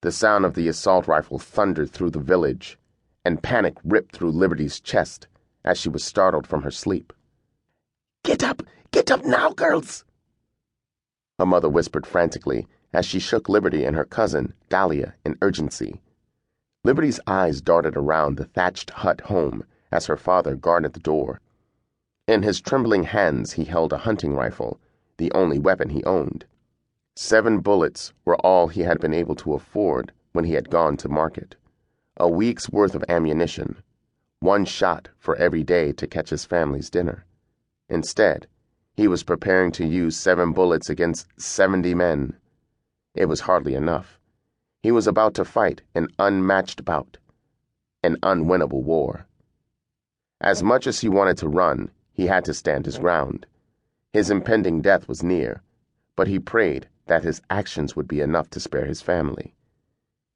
The sound of the assault rifle thundered through the village, and panic ripped through Liberty's chest as she was startled from her sleep. Get up now, girls!" Her mother whispered frantically as she shook Liberty and her cousin, Dahlia, in urgency. Liberty's eyes darted around the thatched hut home as her father guarded the door. In his trembling hands he held a hunting rifle, the only weapon he owned. 7 bullets were all he had been able to afford when he had gone to market. A week's worth of ammunition, 1 shot for every day to catch his family's dinner. Instead, he was preparing to use 7 bullets against 70 men. It was hardly enough. He was about to fight an unmatched bout, an unwinnable war. As much as he wanted to run, he had to stand his ground. His impending death was near, but he prayed that his actions would be enough to spare his family.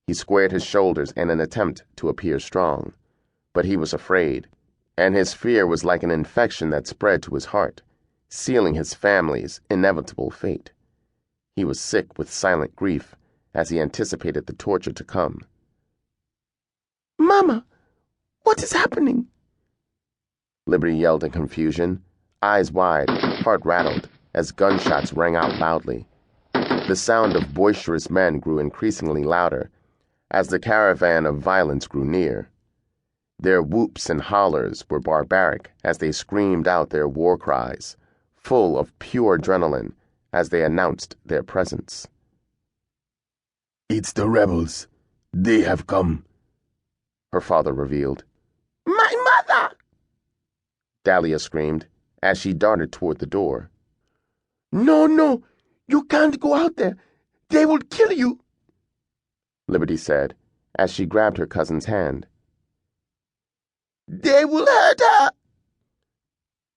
He squared his shoulders in an attempt to appear strong, but he was afraid, and his fear was like an infection that spread to his heart, sealing his family's inevitable fate. He was sick with silent grief as he anticipated the torture to come. "Mama, what is happening?" Liberty yelled in confusion, eyes wide, heart rattled, as gunshots rang out loudly. The sound of boisterous men grew increasingly louder as the caravan of violence grew near. Their whoops and hollers were barbaric as they screamed out their war cries, full of pure adrenaline as they announced their presence. "It's the rebels. They have come," her father revealed. "My mother!" Dahlia screamed as she darted toward the door. No, you can't go out there. They will kill you," Liberty said as she grabbed her cousin's hand. "They will hurt her,"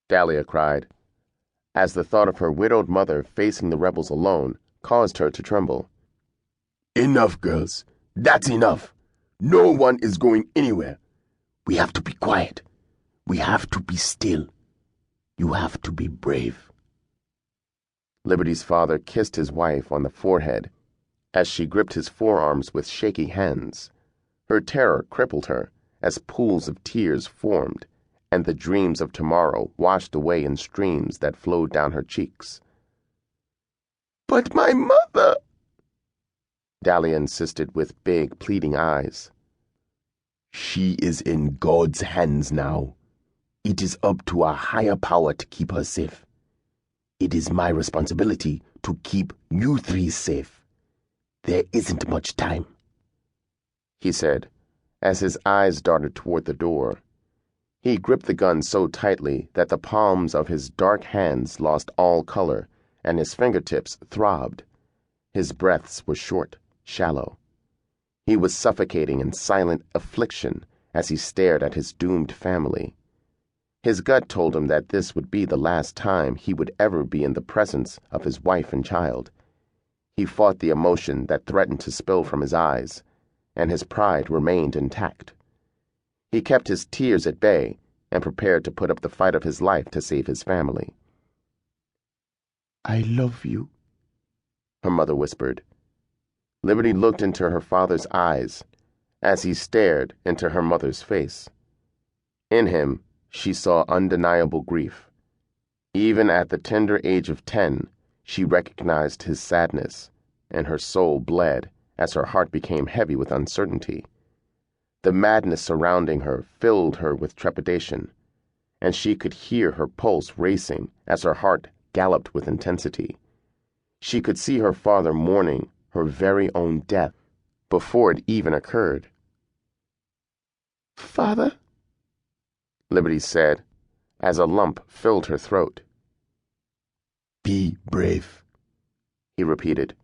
Dahlia cried, as the thought of her widowed mother facing the rebels alone caused her to tremble. "Enough, girls. That's enough. No one is going anywhere. We have to be quiet. We have to be still. You have to be brave." Liberty's father kissed his wife on the forehead as she gripped his forearms with shaky hands. Her terror crippled her as pools of tears formed and the dreams of tomorrow washed away in streams that flowed down her cheeks. "But my mother," Dahlia insisted with big, pleading eyes. "She is in God's hands now. It is up to a higher power to keep her safe. It is my responsibility to keep you 3 safe. There isn't much time," he said, as his eyes darted toward the door. He gripped the gun so tightly that the palms of his dark hands lost all color and his fingertips throbbed. His breaths were short, shallow. He was suffocating in silent affliction as he stared at his doomed family. His gut told him that this would be the last time he would ever be in the presence of his wife and child. He fought the emotion that threatened to spill from his eyes, and his pride remained intact. He kept his tears at bay and prepared to put up the fight of his life to save his family. "I love you," her mother whispered. Liberty looked into her father's eyes as he stared into her mother's face. In him, she saw undeniable grief. Even at the tender age of 10, she recognized his sadness, and her soul bled as her heart became heavy with uncertainty. The madness surrounding her filled her with trepidation, and she could hear her pulse racing as her heart galloped with intensity. She could see her father mourning her very own death before it even occurred. "Father," Liberty said, as a lump filled her throat. "Be brave," he repeated,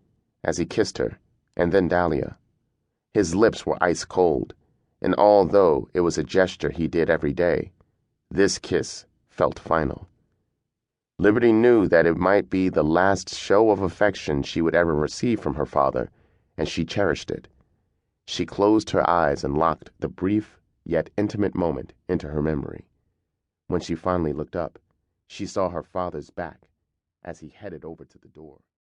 as he kissed her, and then Dahlia. His lips were ice cold, and although it was a gesture he did every day, this kiss felt final. Liberty knew that it might be the last show of affection she would ever receive from her father, and she cherished it. She closed her eyes and locked the brief yet intimate moment into her memory. When she finally looked up, she saw her father's back as he headed over to the door.